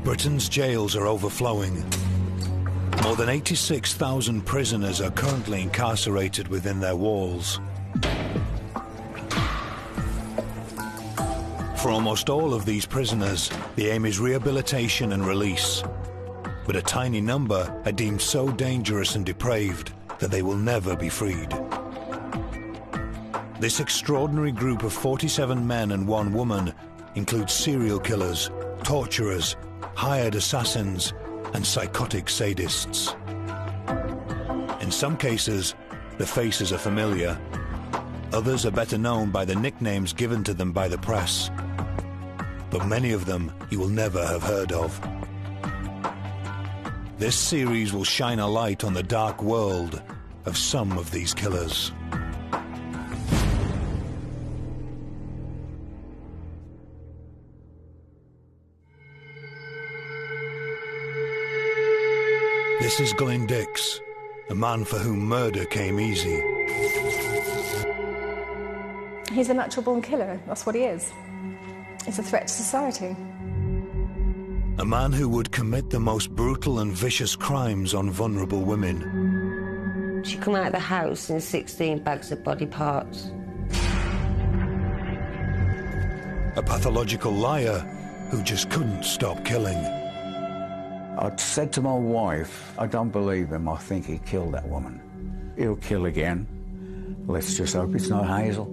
Britain's jails are overflowing. More than 86,000 prisoners are currently incarcerated within their walls. For almost all of these prisoners, the aim is rehabilitation and release. But a tiny number are deemed so dangerous and depraved that they will never be freed. This extraordinary group of 47 men and 1 woman includes serial killers, torturers, hired assassins, and psychotic sadists. In some cases, the faces are familiar. Others are better known by the nicknames given to them by the press. But many of them you will never have heard of. This series will shine a light on the dark world of some of these killers. This is Glyn, a man for whom murder came easy. He's a natural-born killer, that's what he is. He's a threat to society. A man who would commit the most brutal and vicious crimes on vulnerable women. She come out of the house in 16 bags of body parts. A pathological liar who just couldn't stop killing. I'd said to my wife, I don't believe him, I think he killed that woman. He'll kill again. Let's just hope it's not Hazel.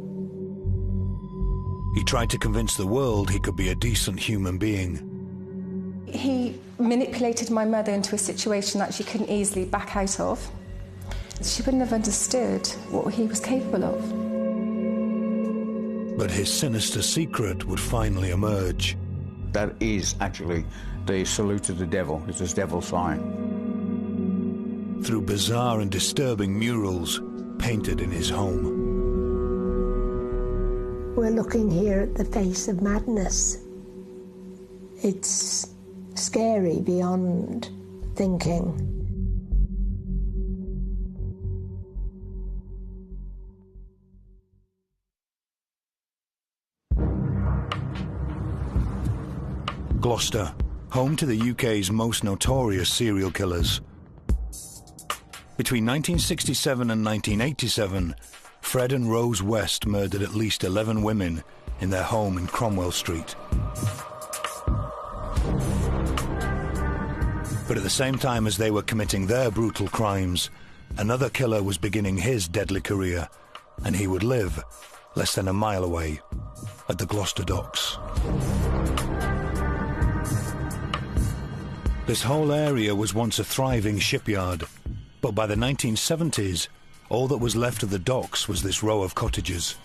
He tried to convince the world he could be a decent human being. He manipulated my mother into a situation that she couldn't easily back out of. She wouldn't have understood what he was capable of. But his sinister secret would finally emerge. That is actually the salute to the devil. It's his devil sign. Through bizarre and disturbing murals painted in his home. We're looking here at the face of madness. It's scary beyond thinking. Gloucester, home to the UK's most notorious serial killers. Between 1967 and 1987, Fred and Rose West murdered at least 11 women in their home in Cromwell Street. But at the same time as they were committing their brutal crimes, another killer was beginning his deadly career, and he would live less than a mile away at the Gloucester docks. This whole area was once a thriving shipyard, but by the 1970s, all that was left of the docks was this row of cottages.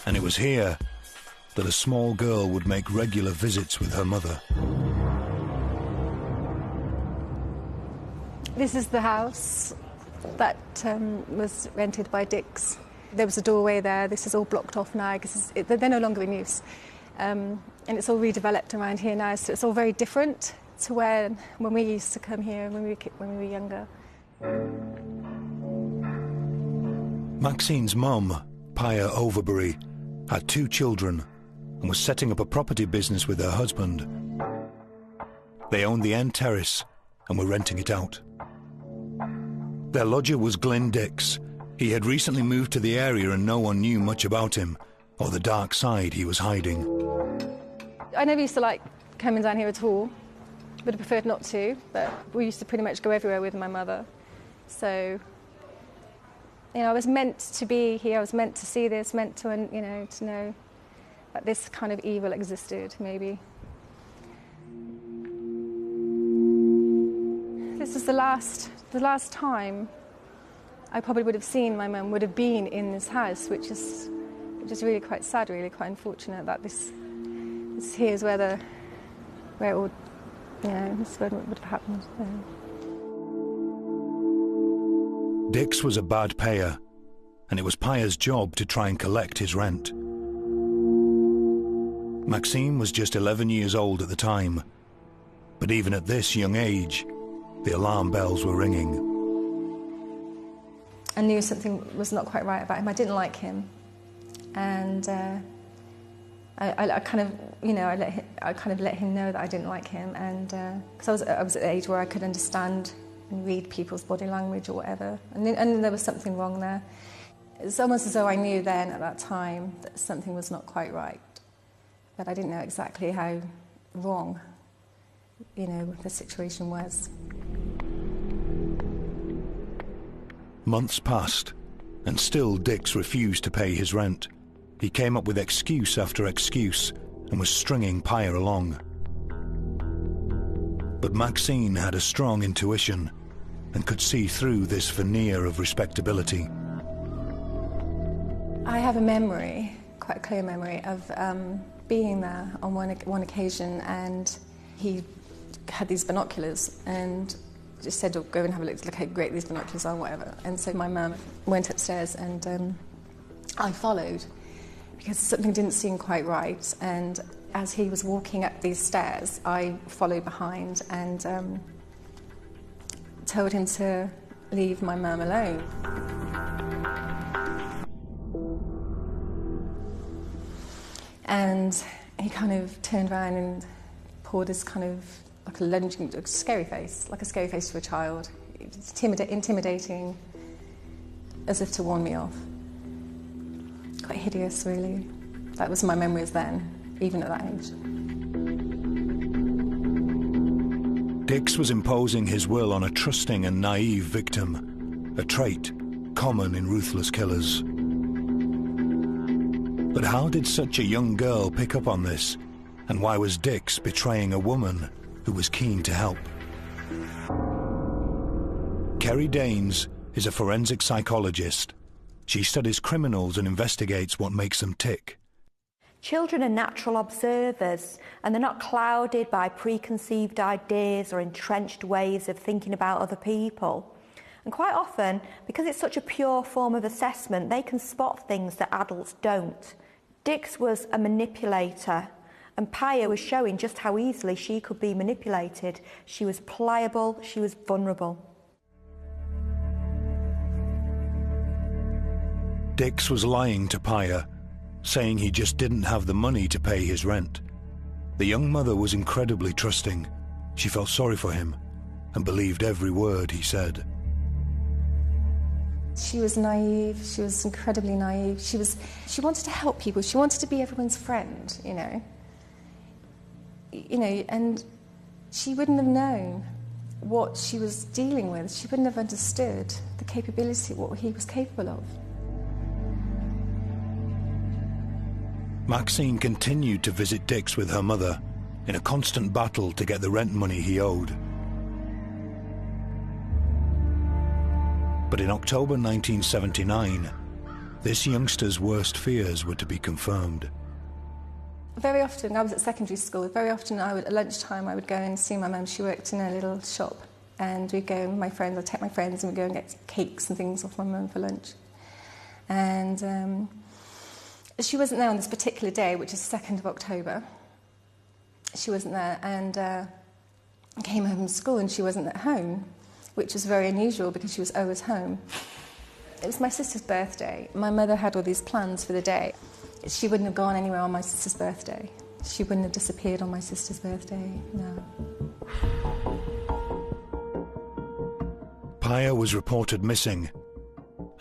And it was here that a small girl would make regular visits with her mother. This is the house that was rented by Dix. There was a doorway there. This is all blocked off now because they're no longer in use. And it's all redeveloped around here now, so it's all very different to when we used to come here when we were younger. Maxine's mum, Pia Overbury, had 2 children and was setting up a property business with her husband. They owned the end terrace and were renting it out. Their lodger was Glyn. He had recently moved to the area and no one knew much about him or the dark side he was hiding. I never used to like coming down here at all. Would have preferred not to, but we used to pretty much go everywhere with my mother. So, you know, I was meant to be here, I was meant to see this, meant to, you know, to know that this kind of evil existed, maybe. This is the last time I probably would have seen my mum, would have been in this house, which is really quite sad, really quite unfortunate that this here is where it all, you know, this is where it would have happened. Yeah. Dix was a bad payer, and it was Pia's job to try and collect his rent. Maxine was just 11 years old at the time, but even at this young age, the alarm bells were ringing. I knew something was not quite right about him. I didn't like him, and I kind of, you know, I kind of let him know that I didn't like him, and because I was at the age where I could understand and read people's body language or whatever, and there was something wrong there. It's almost as though I knew then at that time that something was not quite right, but I didn't know exactly how wrong, you know, the situation was. Months passed, and still Dix refused to pay his rent. He came up with excuse after excuse and was stringing Paya along. But Maxine had a strong intuition and could see through this veneer of respectability. I have a memory, quite a clear memory, of being there on one occasion, and he had these binoculars and just said, oh, go and have a look how great these binoculars are, whatever. And so my mum went upstairs and I followed, because something didn't seem quite right, and as he was walking up these stairs, I followed behind and told him to leave my mum alone. And he kind of turned around and poured this kind of like a lunging, scary face, like a scary face to a child, intimidating, as if to warn me off. Quite hideous, really. That was my memories then, even at that age. Dix was imposing his will on a trusting and naive victim, a trait common in ruthless killers. But how did such a young girl pick up on this? And why was Dix betraying a woman who was keen to help? Kerry Danes is a forensic psychologist. She studies criminals and investigates what makes them tick. Children are natural observers, and they're not clouded by preconceived ideas or entrenched ways of thinking about other people. And quite often, because it's such a pure form of assessment, they can spot things that adults don't. Dix was a manipulator, and Paya was showing just how easily she could be manipulated. She was pliable, she was vulnerable. Dix was lying to Paya, saying he just didn't have the money to pay his rent. The young mother was incredibly trusting. She felt sorry for him and believed every word he said. She was naive, she was incredibly naive. She wanted to help people, she wanted to be everyone's friend, you know. And she wouldn't have known what she was dealing with. She wouldn't have understood the capability, what he was capable of. Maxine continued to visit Dix with her mother in a constant battle to get the rent money he owed. But in October 1979, this youngster's worst fears were to be confirmed. Very often, I was at secondary school, very often at lunchtime I would go and see my mum. She worked in a little shop, and we'd go with my friends, I'd take my friends and we'd go and get cakes and things off my mum for lunch. And she wasn't there on this particular day, which is the 2nd of October. She wasn't there, and I came home from school and she wasn't at home, which was very unusual because she was always home. It was my sister's birthday. My mother had all these plans for the day. She wouldn't have gone anywhere on my sister's birthday. She wouldn't have disappeared on my sister's birthday, no. Paya was reported missing,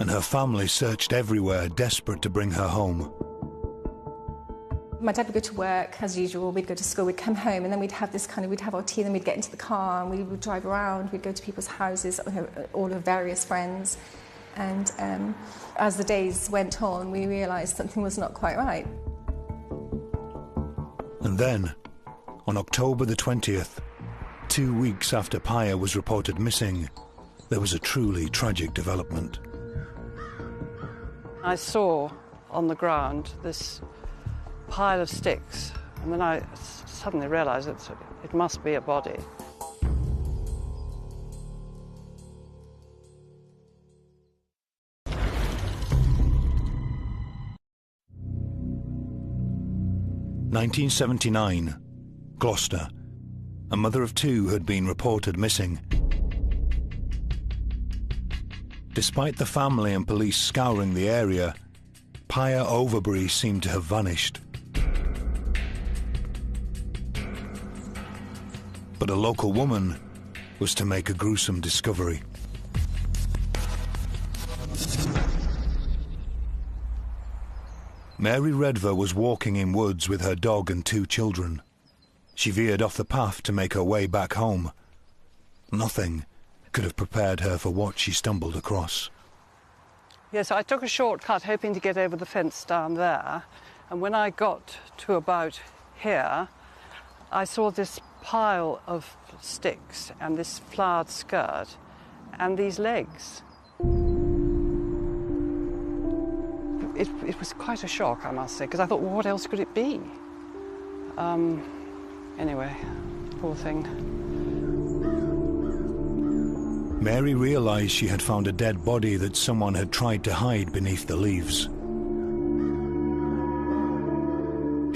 and her family searched everywhere, desperate to bring her home. My dad would go to work, as usual, we'd go to school, we'd come home, and then we'd have our tea, then we'd get into the car, and we would drive around, we'd go to people's houses, all of various friends. And as the days went on, we realised something was not quite right. And then, on October the 20th, 2 weeks after Paya was reported missing, there was a truly tragic development. I saw on the ground this pile of sticks, and then I suddenly realised it must be a body. (1979), Gloucester. A mother of two had been reported missing. Despite the family and police scouring the area, Paya Overbury seemed to have vanished. But a local woman was to make a gruesome discovery. Mary Redver was walking in woods with her dog and 2 children. She veered off the path to make her way back home. Nothing could have prepared her for what she stumbled across. Yes, I took a shortcut hoping to get over the fence down there, and when I got to about here, I saw this pile of sticks and this flowered skirt and these legs. It was quite a shock, I must say, because I thought, well, what else could it be? Anyway, poor thing. Mary realised she had found a dead body that someone had tried to hide beneath the leaves.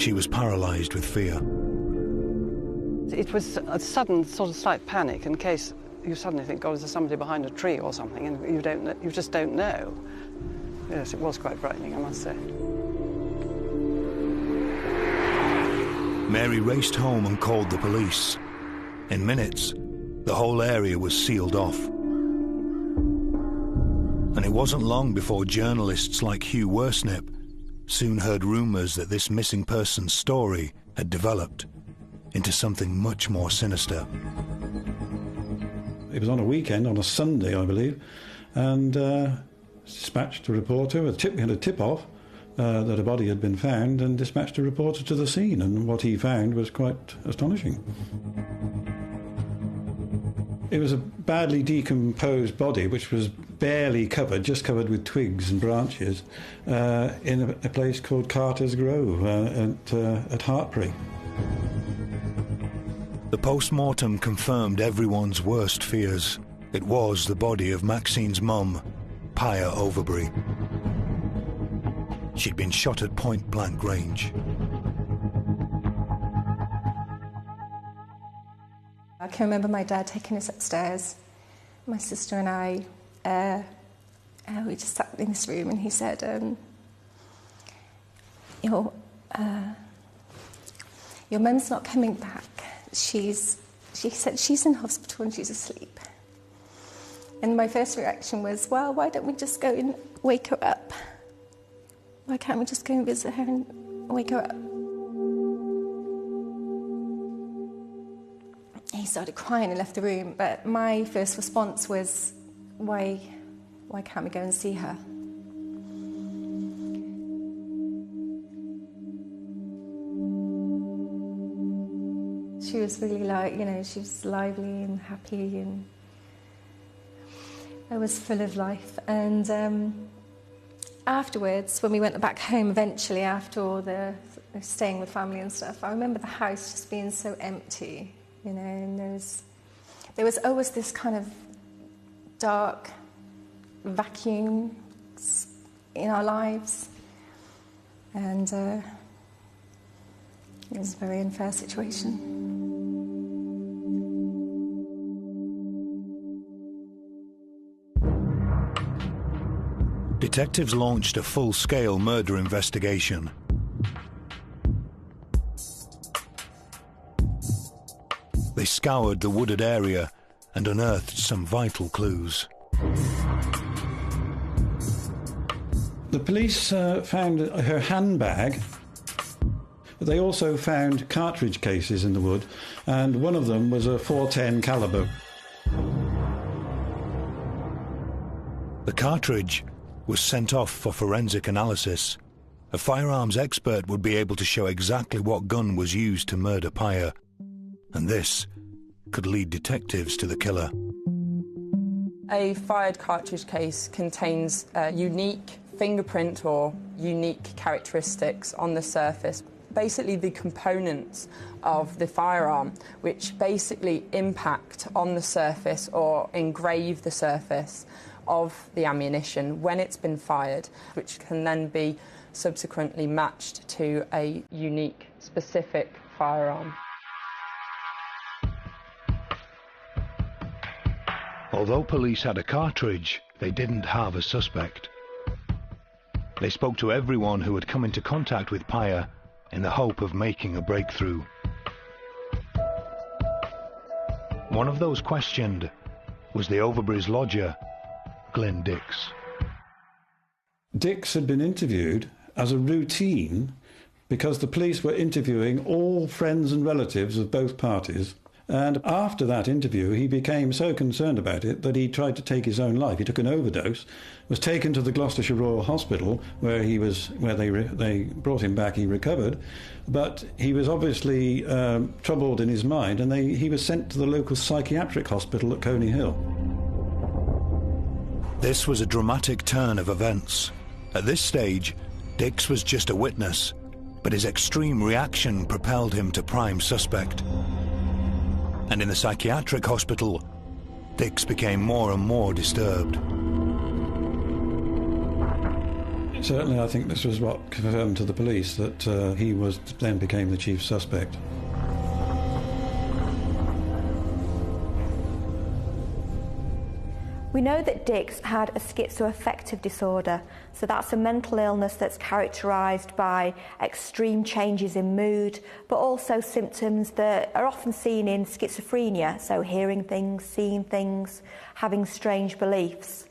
She was paralysed with fear. It was a sudden sort of slight panic in case you suddenly think, oh, is there somebody behind a tree or something, and you just don't know. Yes, it was quite frightening, I must say. Mary raced home and called the police. In minutes, the whole area was sealed off. And it wasn't long before journalists like Hugh Worsnip soon heard rumours that this missing person's story had developed into something much more sinister. It was on a weekend, on a Sunday, I believe, and dispatched a reporter. We had a tip-off that a body had been found, and dispatched a reporter to the scene, and what he found was quite astonishing. It was a badly decomposed body which was barely covered, just covered with twigs and branches, in a place called Carter's Grove at Hartpury. The post-mortem confirmed everyone's worst fears. It was the body of Maxine's mum, Pia Overbury. She'd been shot at point-blank range. I can remember my dad taking us upstairs. My sister and I, we just sat in this room, and he said, your mum's not coming back. She said she's in hospital and she's asleep. And my first reaction was, well, why don't we just go and wake her up? Why can't we just go and visit her and wake her up? He started crying and left the room, but my first response was, why can't we go and see her? She was really she was lively and happy, and I was full of life. And afterwards, when we went back home eventually, after all the staying with family and stuff, I remember the house just being so empty. And there was always this kind of dark vacuum in our lives, and it was a very unfair situation. Detectives launched a full-scale murder investigation. They scoured the wooded area and unearthed some vital clues. The police found her handbag, but they also found cartridge cases in the wood, and one of them was a .410 caliber. The cartridge was sent off for forensic analysis. A firearms expert would be able to show exactly what gun was used to murder Pia, and this could lead detectives to the killer. A fired cartridge case contains a unique fingerprint or unique characteristics on the surface, basically the components of the firearm, which basically impact on the surface or engrave the surface of the ammunition when it's been fired, which can then be subsequently matched to a unique, specific firearm. Although police had a cartridge, they didn't have a suspect. They spoke to everyone who had come into contact with Pia in the hope of making a breakthrough. One of those questioned was the Overbury's lodger, Glyn Dix. Dix had been interviewed as a routine because the police were interviewing all friends and relatives of both parties. And after that interview, he became so concerned about it that he tried to take his own life. He took an overdose, was taken to the Gloucestershire Royal Hospital, where they brought him back. He recovered, but he was obviously troubled in his mind, and he was sent to the local psychiatric hospital at Coney Hill. This was a dramatic turn of events. At this stage, Dix was just a witness, but his extreme reaction propelled him to prime suspect. And in the psychiatric hospital, Dix became more and more disturbed. Certainly, I think this was what confirmed to the police that he then became the chief suspect. We know that Dix had a schizoaffective disorder, so that's a mental illness that's characterised by extreme changes in mood, but also symptoms that are often seen in schizophrenia, so hearing things, seeing things, having strange beliefs.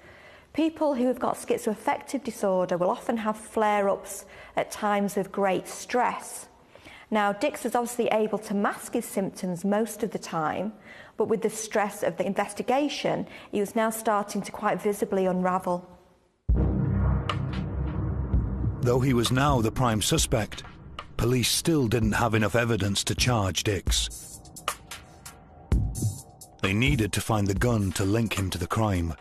People who have got schizoaffective disorder will often have flare-ups at times of great stress. Now, Dix was obviously able to mask his symptoms most of the time, but with the stress of the investigation, he was now starting to quite visibly unravel. Though he was now the prime suspect, police still didn't have enough evidence to charge Dix. They needed to find the gun to link him to the crime.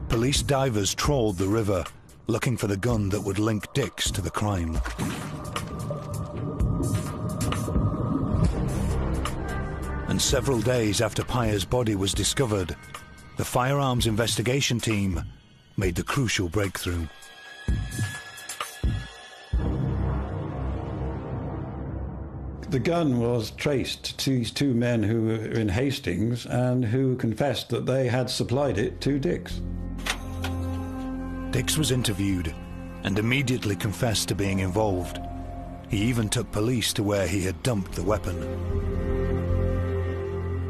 Police divers trawled the river, looking for the gun that would link Dix to the crime. And several days after Pyre's body was discovered, the firearms investigation team made the crucial breakthrough. The gun was traced to these two men who were in Hastings and who confessed that they had supplied it to Dix. Dix was interviewed and immediately confessed to being involved. He even took police to where he had dumped the weapon.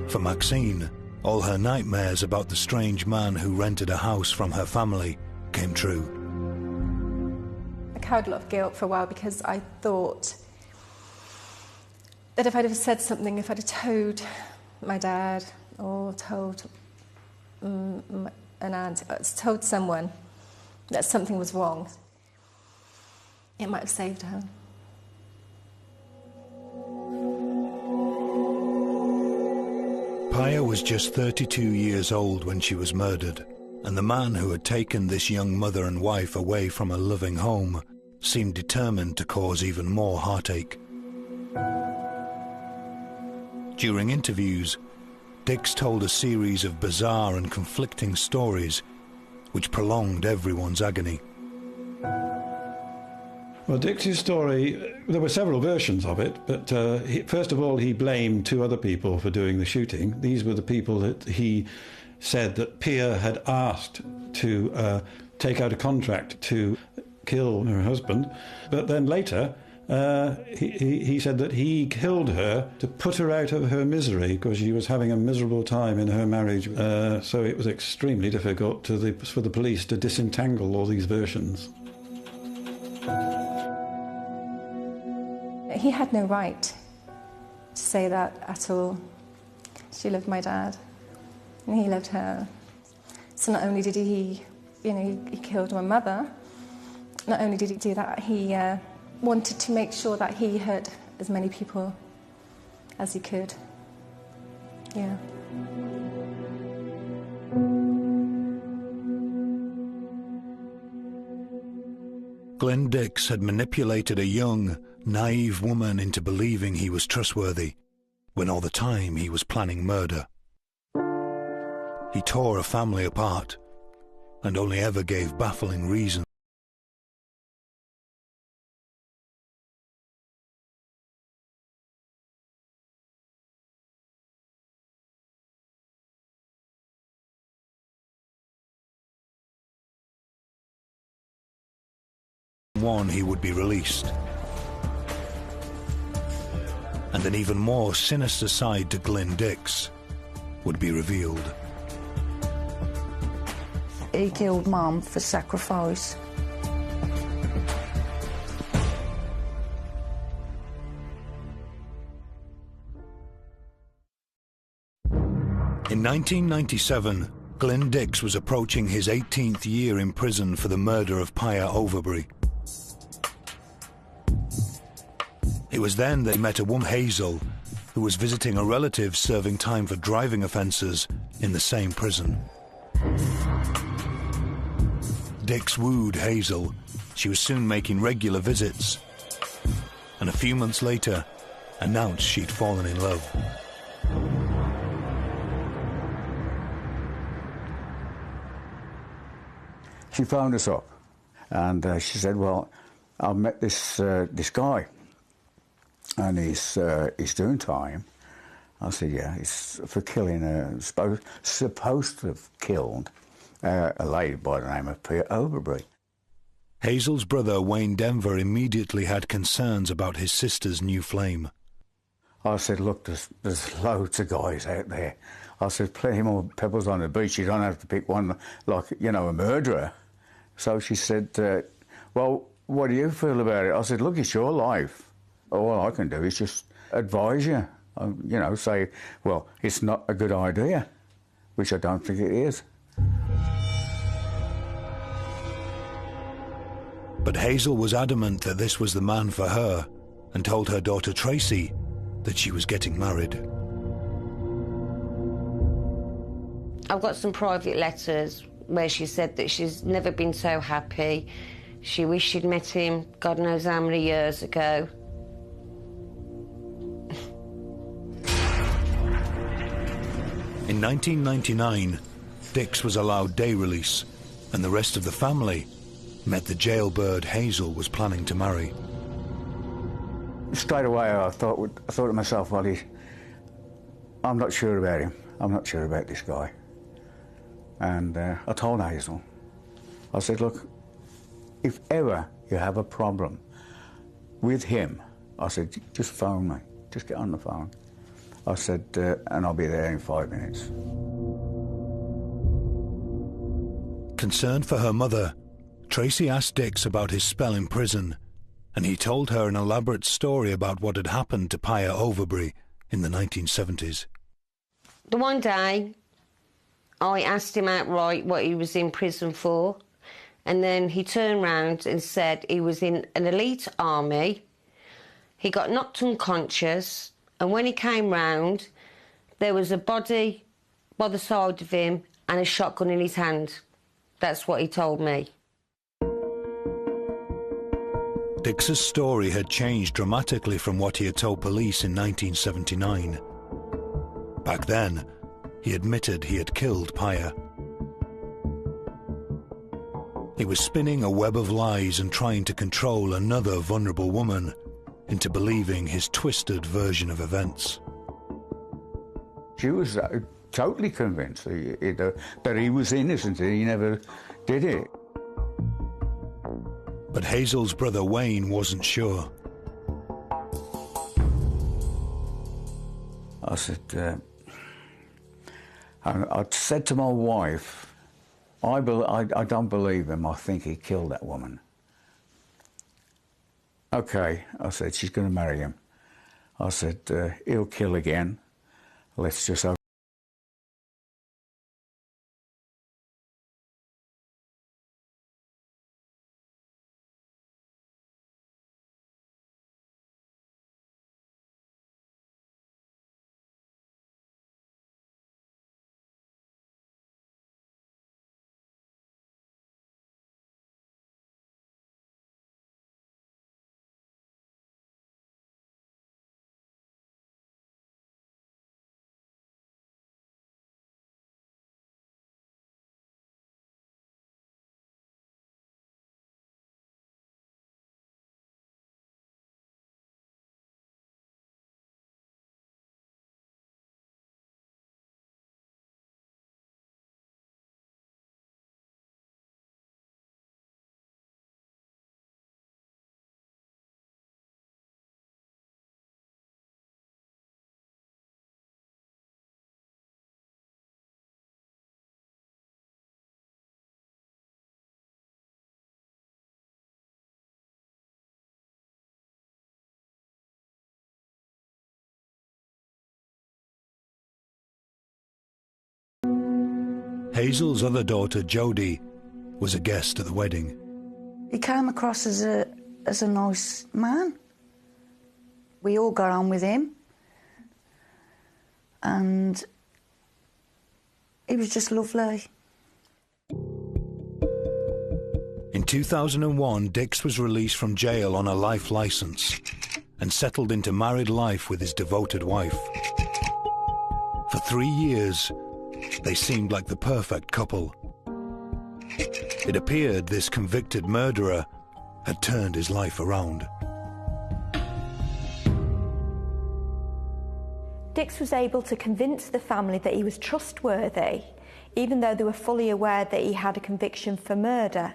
For Maxine, all her nightmares about the strange man who rented a house from her family came true. I carried a lot of guilt for a while because I thought that if I'd have said something, if I'd have told my dad or told an aunt, told someone that something was wrong, it might have saved her. Pyre was just 32 years old when she was murdered, and the man who had taken this young mother and wife away from a loving home seemed determined to cause even more heartache. During interviews, Dix told a series of bizarre and conflicting stories which prolonged everyone's agony. Well, Dix's story, there were several versions of it, but first of all, he blamed two other people for doing the shooting. These were the people that he said that Pia had asked to take out a contract to kill her husband. But then later, he said that he killed her to put her out of her misery because she was having a miserable time in her marriage. So it was extremely difficult for the police to disentangle all these versions. He had no right to say that at all. She loved my dad, and he loved her. So not only did he killed my mother, not only did he do that, he wanted to make sure that he hurt as many people as he could. Yeah. Glyn Dix had manipulated a young, naive woman into believing he was trustworthy, when all the time he was planning murder. He tore a family apart, and only ever gave baffling reasons. One, he would be released. and an even more sinister side to Glyn Dix would be revealed. He killed Mum for sacrifice. In 1997, Glyn Dix was approaching his 18th year in prison for the murder of Pia Overbury. It was then that he met a woman, Hazel, who was visiting a relative serving time for driving offences in the same prison. Dix wooed Hazel. She was soon making regular visits, and a few months later announced she'd fallen in love. She phoned us up, and she said, "Well, I've met this guy, and he's doing time." I said, "Yeah, it's for killing supposed to have killed a lady by the name of Pia Overbury." Hazel's brother, Wayne Denver, immediately had concerns about his sister's new flame. I said, "Look, there's loads of guys out there." I said, "Plenty more pebbles on the beach. You don't have to pick one like, you know, a murderer." So she said, "Well, what do you feel about it?" I said, "Look, it's your life. All I can do is just advise you, you know, say, well, it's not a good idea," which I don't think it is. But Hazel was adamant that this was the man for her, and told her daughter Tracy that she was getting married. I've got some private letters where she said that she's never been so happy. She wished she'd met him God knows how many years ago. In 1999, Dix was allowed day release, and the rest of the family met the jailbird Hazel was planning to marry. Straight away, I thought to myself, well, I'm not sure about him. I'm not sure about this guy. And I told Hazel, I said, "Look, if ever you have a problem with him," I said, "just phone me. Just get on the phone." I said, "And I'll be there in 5 minutes." Concerned for her mother, Tracy asked Dix about his spell in prison, and he told her an elaborate story about what had happened to Pia Overbury in the 1970s. The one day, I asked him outright what he was in prison for, and then he turned round and said he was in an elite army. He got knocked unconscious, and when he came round, there was a body by the side of him and a shotgun in his hand. That's what he told me. Dix's story had changed dramatically from what he had told police in 1979. Back then, he admitted he had killed Pia. He was spinning a web of lies and trying to control another vulnerable woman into believing his twisted version of events. She was totally convinced that he was innocent and he never did it. But Hazel's brother Wayne wasn't sure. I said, I said to my wife, I don't believe him. I think he killed that woman. Okay, I said, she's going to marry him. I said, he'll kill again. Let's just Hazel's other daughter, Jodie, was a guest at the wedding. He came across as a nice man. We all got on with him. And he was just lovely. In 2001, Dix was released from jail on a life licence and settled into married life with his devoted wife. For 3 years, they seemed like the perfect couple. It appeared this convicted murderer had turned his life around. Dix was able to convince the family that he was trustworthy, even though they were fully aware that he had a conviction for murder.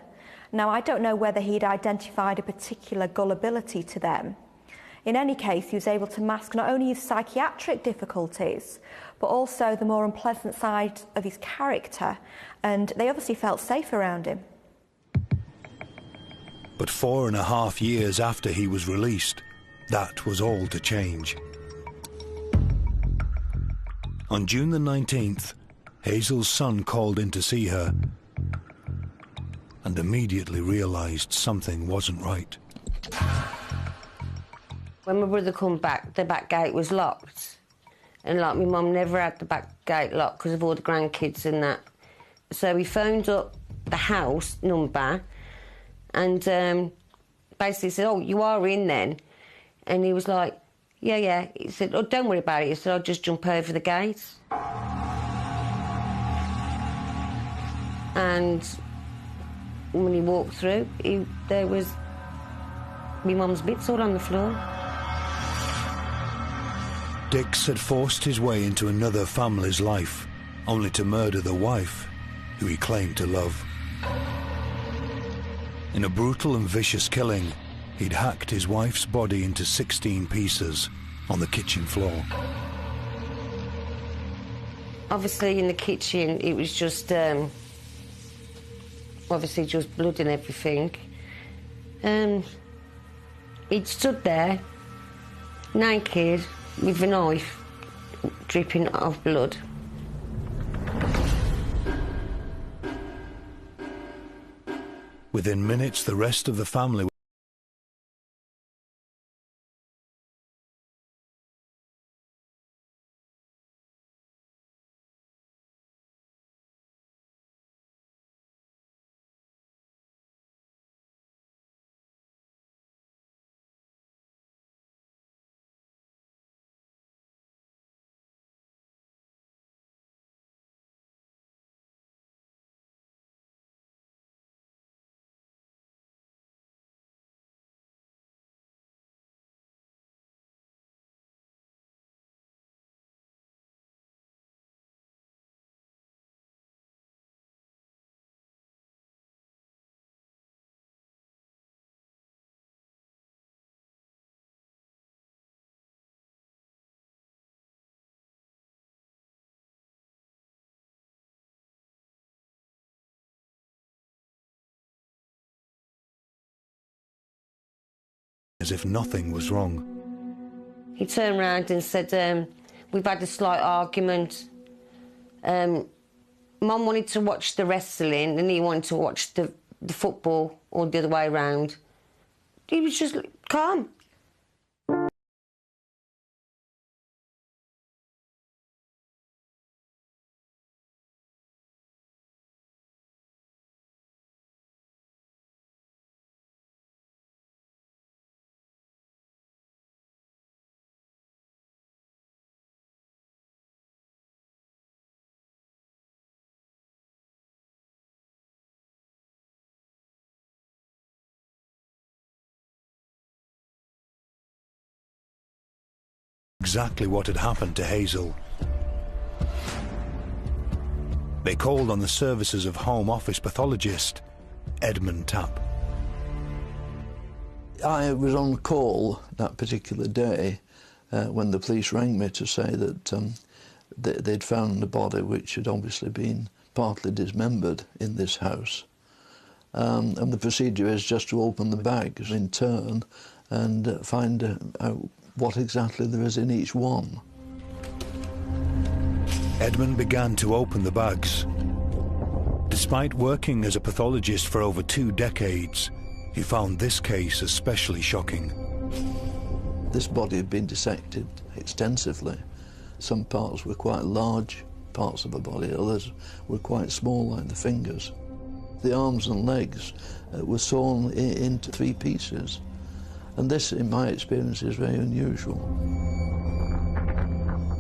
Now, I don't know whether he'd identified a particular gullibility to them. In any case, he was able to mask not only his psychiatric difficulties, but also the more unpleasant side of his character, and they obviously felt safe around him. But 4.5 years after he was released, that was all to change. On June the 19th, Hazel's son called in to see her and immediately realised something wasn't right. When my brother come back, the back gate was locked. And like my mum never had the back gate locked because of all the grandkids and that. So he phoned up the house number and basically said, "Oh, you are in then?" And he was like, yeah. He said, "Oh, don't worry about it." He said, "I'll just jump over the gate." And when he walked through, there was my mum's bits all on the floor. Dix had forced his way into another family's life, only to murder the wife, who he claimed to love. In a brutal and vicious killing, he'd hacked his wife's body into 16 pieces on the kitchen floor. Obviously, in the kitchen, it was just, obviously just blood and everything. He'd stood there, naked, with a knife, dripping of blood. Within minutes, the rest of the family as if nothing was wrong. He turned round and said, "We've had a slight argument. Mum wanted to watch the wrestling and he wanted to watch the football, or the other way round." He was just calm. Exactly what had happened to Hazel. They called on the services of Home Office pathologist Edmund Tapp. I was on call that particular day when the police rang me to say that they'd found a body which had obviously been partly dismembered in this house. And the procedure is just to open the bags in turn and find out what exactly there is in each one. Edmund began to open the bags. Despite working as a pathologist for over 2 decades, he found this case especially shocking. This body had been dissected extensively. Some parts were quite large parts of the body, others were quite small, like the fingers. The arms and legs were sawn into 3 pieces, and this, in my experience, is very unusual.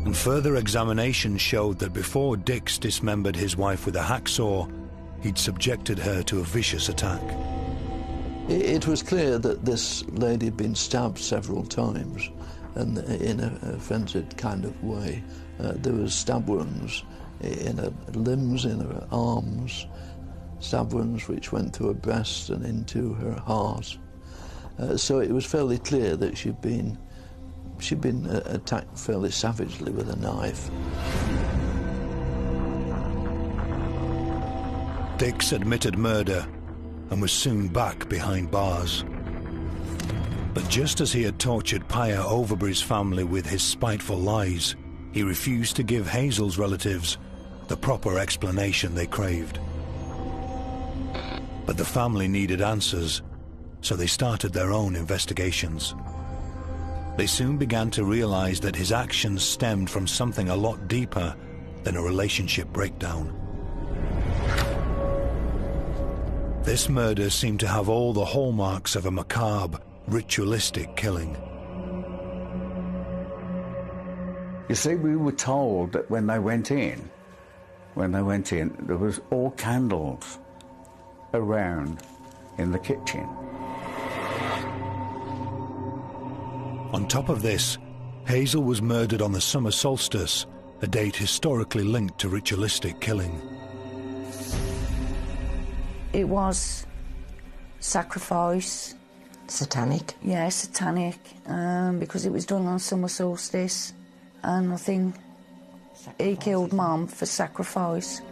And further examination showed that before Dix dismembered his wife with a hacksaw, he'd subjected her to a vicious attack. It was clear that this lady had been stabbed several times, and in a frenzied kind of way. There was stab wounds in her limbs, in her arms, stab wounds which went through her breast and into her heart. So it was fairly clear that she'd been attacked fairly savagely with a knife. Dix admitted murder and was soon back behind bars. But just as he had tortured Pia Overbury's family with his spiteful lies, he refused to give Hazel's relatives the proper explanation they craved. But the family needed answers, so they started their own investigations. They soon began to realize that his actions stemmed from something a lot deeper than a relationship breakdown. This murder seemed to have all the hallmarks of a macabre, ritualistic killing. You see, we were told that when they went in, there was all candles around in the kitchen. On top of this, Hazel was murdered on the summer solstice, a date historically linked to ritualistic killing. It was sacrifice. Satanic? Yeah, satanic, because it was done on summer solstice, and I think he killed Mum for sacrifice.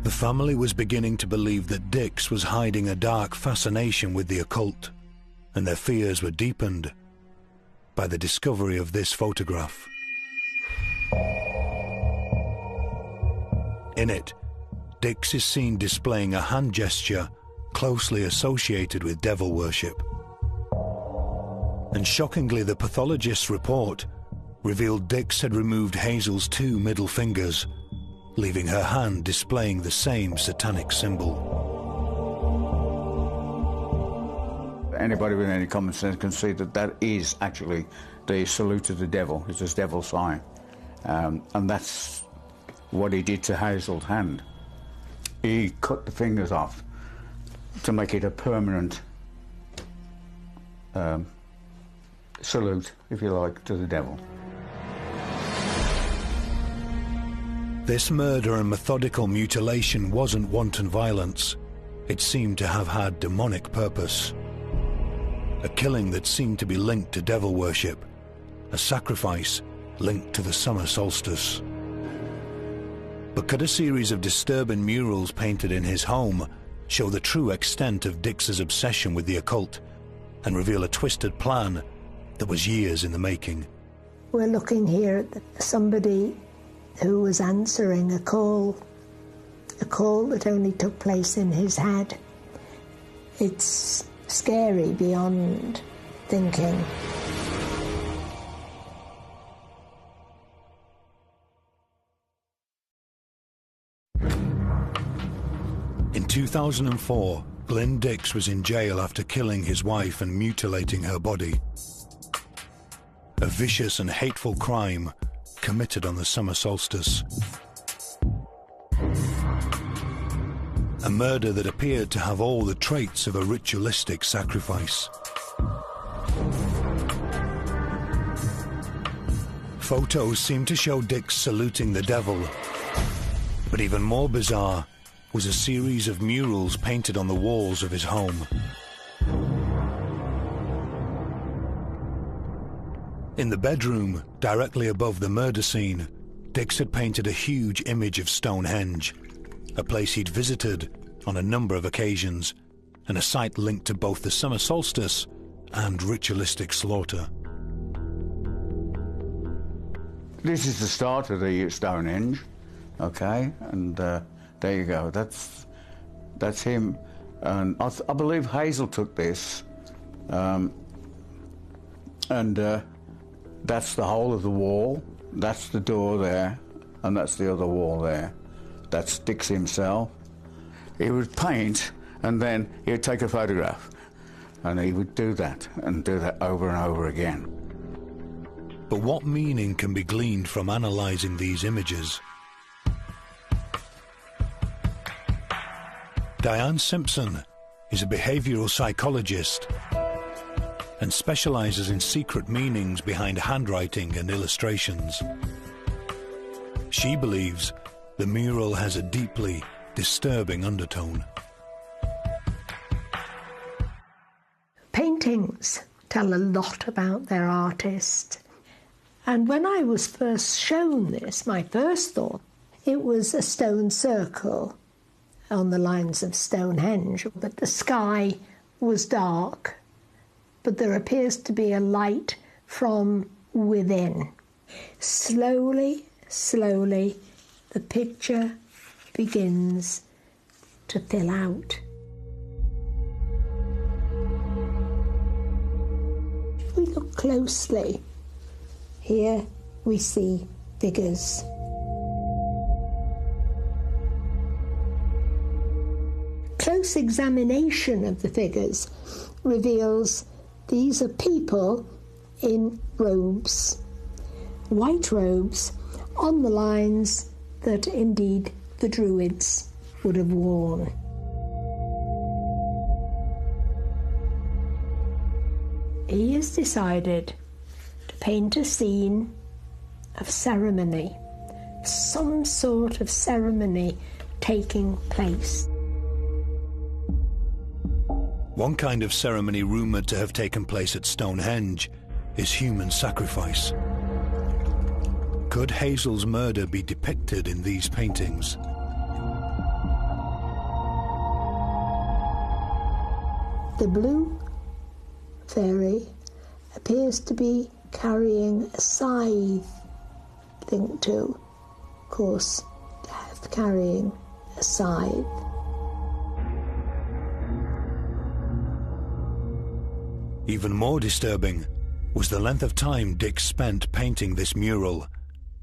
The family was beginning to believe that Dix was hiding a dark fascination with the occult, and their fears were deepened by the discovery of this photograph. In it, Dix is seen displaying a hand gesture closely associated with devil worship. And shockingly, the pathologist's report revealed Dix had removed Hazel's 2 middle fingers, leaving her hand displaying the same satanic symbol. Anybody with any common sense can see that that is actually the salute to the devil. It's a devil sign. And that's what he did to Hazel's hand. He cut the fingers off to make it a permanent salute, if you like, to the devil. This murder and methodical mutilation wasn't wanton violence. It seemed to have had demonic purpose. A killing that seemed to be linked to devil worship, a sacrifice linked to the summer solstice. But could a series of disturbing murals painted in his home show the true extent of Dix's obsession with the occult and reveal a twisted plan that was years in the making? We're looking here at somebody who was answering a call that only took place in his head. It's scary beyond thinking. In 2004, Glyn Dix was in jail after killing his wife and mutilating her body. A vicious and hateful crime committed on the summer solstice. A murder that appeared to have all the traits of a ritualistic sacrifice. Photos seem to show Dix saluting the devil, but even more bizarre was a series of murals painted on the walls of his home. In the bedroom, directly above the murder scene, Dix had painted a huge image of Stonehenge, a place he'd visited on a number of occasions, and a site linked to both the summer solstice and ritualistic slaughter. This is the start of the Stonehenge, okay, and there you go. That's him, and I believe Hazel took this, and that's the whole of the wall. That's the door there, and that's the other wall there. That's Dix himself. He would paint, and then he would take a photograph, and he would do that, and do that over and over again. But what meaning can be gleaned from analysing these images? Diane Simpson is a behavioural psychologist and specialises in secret meanings behind handwriting and illustrations. She believes the mural has a deeply disturbing undertone. Paintings tell a lot about their artist. And when I was first shown this, my first thought, it was a stone circle on the lines of Stonehenge, but the sky was dark, but there appears to be a light from within. Slowly, slowly, the picture begins to fill out. If we look closely, here we see figures. Close examination of the figures reveals these are people in robes, white robes, on the lines that indeed the Druids would have worn. He has decided to paint a scene of ceremony, some sort of ceremony taking place. One kind of ceremony rumoured to have taken place at Stonehenge is human sacrifice. Could Hazel's murder be depicted in these paintings? The blue fairy appears to be carrying a scythe linked to, of course, death, carrying a scythe. Even more disturbing was the length of time Dix spent painting this mural.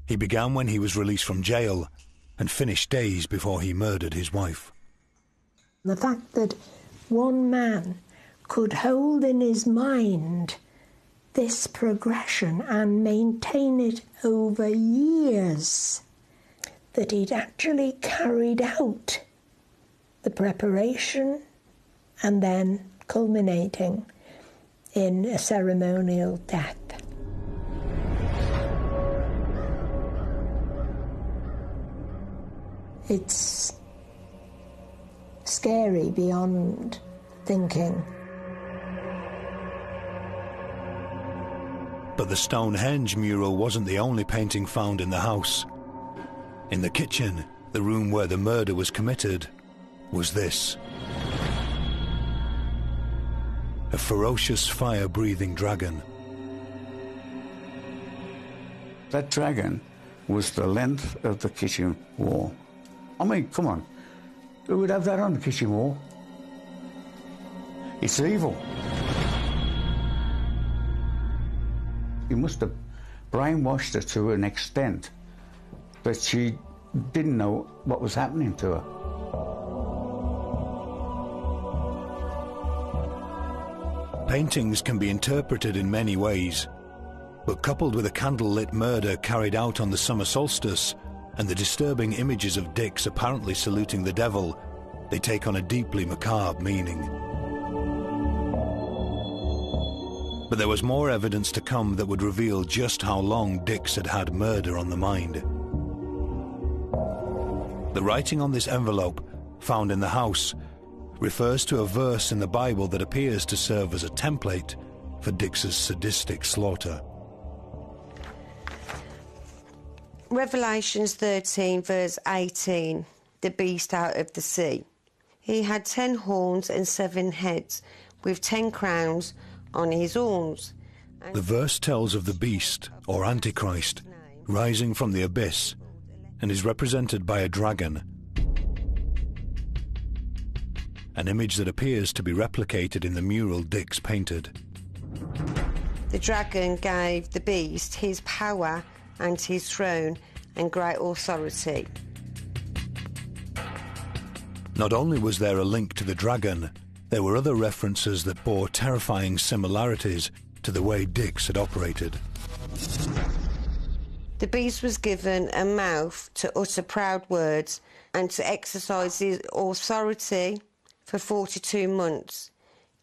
He began when he was released from jail and finished days before he murdered his wife. The fact that one man could hold in his mind this progression and maintain it over years, that he'd actually carried out the preparation and then culminating in a ceremonial death. It's scary beyond thinking. But the Stonehenge mural wasn't the only painting found in the house. In the kitchen, the room where the murder was committed, was this. A ferocious fire-breathing dragon. That dragon was the length of the kitchen wall. I mean, come on, who would have that on the kitchen wall? It's evil. He must have brainwashed her to an extent that she didn't know what was happening to her. Paintings can be interpreted in many ways, but coupled with a candlelit murder carried out on the summer solstice and the disturbing images of Dix apparently saluting the devil, they take on a deeply macabre meaning. But there was more evidence to come that would reveal just how long Dix had had murder on the mind. The writing on this envelope, found in the house, refers to a verse in the Bible that appears to serve as a template for Dix's sadistic slaughter. Revelations 13, verse 18, the beast out of the sea. He had 10 horns and 7 heads, with 10 crowns on his horns. The verse tells of the beast, or Antichrist, rising from the abyss, and is represented by a dragon. An image that appears to be replicated in the mural Dix painted. The dragon gave the beast his power and his throne and great authority. Not only was there a link to the dragon, there were other references that bore terrifying similarities to the way Dix had operated. The beast was given a mouth to utter proud words and to exercise his authority for 42 months.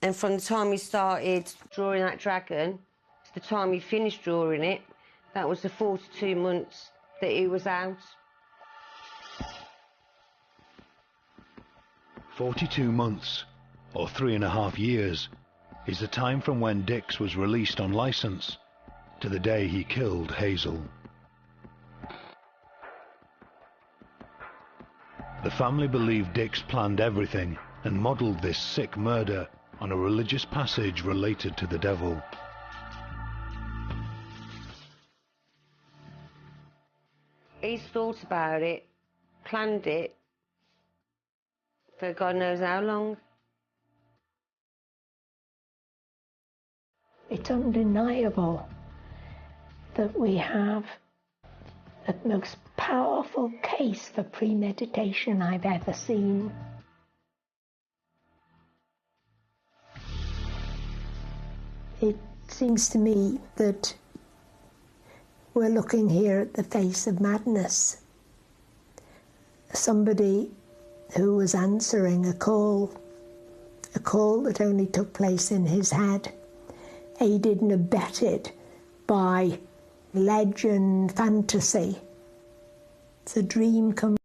And from the time he started drawing that dragon to the time he finished drawing it, that was the 42 months that he was out. 42 months, or 3.5 years, is the time from when Dix was released on licence to the day he killed Hazel. The family believe Dix planned everything and modelled this sick murder on a religious passage related to the devil. He's thought about it, planned it, for God knows how long. It's undeniable that we have the most powerful case for premeditation I've ever seen. It seems to me that we're looking here at the face of madness. Somebody who was answering a call that only took place in his head, aided and abetted by legend, fantasy. It's a dream come.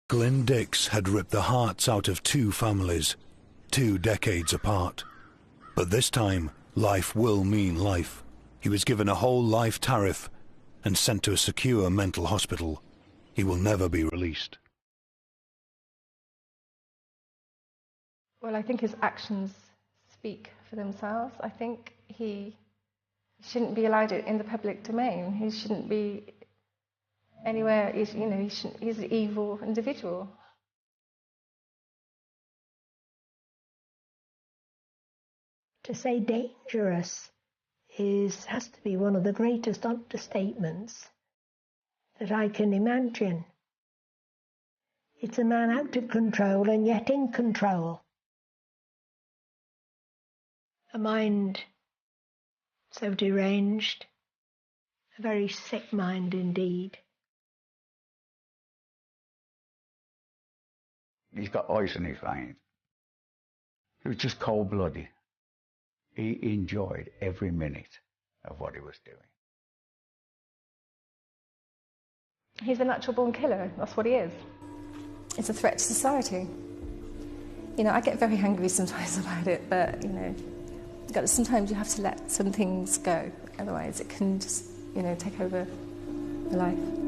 Glyn Dix had ripped the hearts out of 2 families, 2 decades apart. But this time, life will mean life. He was given a whole life tariff and sent to a secure mental hospital. He will never be released. Well, I think his actions speak for themselves. I think he shouldn't be allowed in the public domain. He shouldn't be anywhere. He's an evil individual. To say dangerous has to be one of the greatest understatements that I can imagine. It's a man out of control and yet in control. A mind so deranged, a very sick mind indeed. He's got ice in his veins. He was just cold-blooded. He enjoyed every minute of what he was doing. He's a natural-born killer. That's what he is. It's a threat to society. I get very angry sometimes about it, but, sometimes you have to let some things go. Otherwise it can just, take over your life.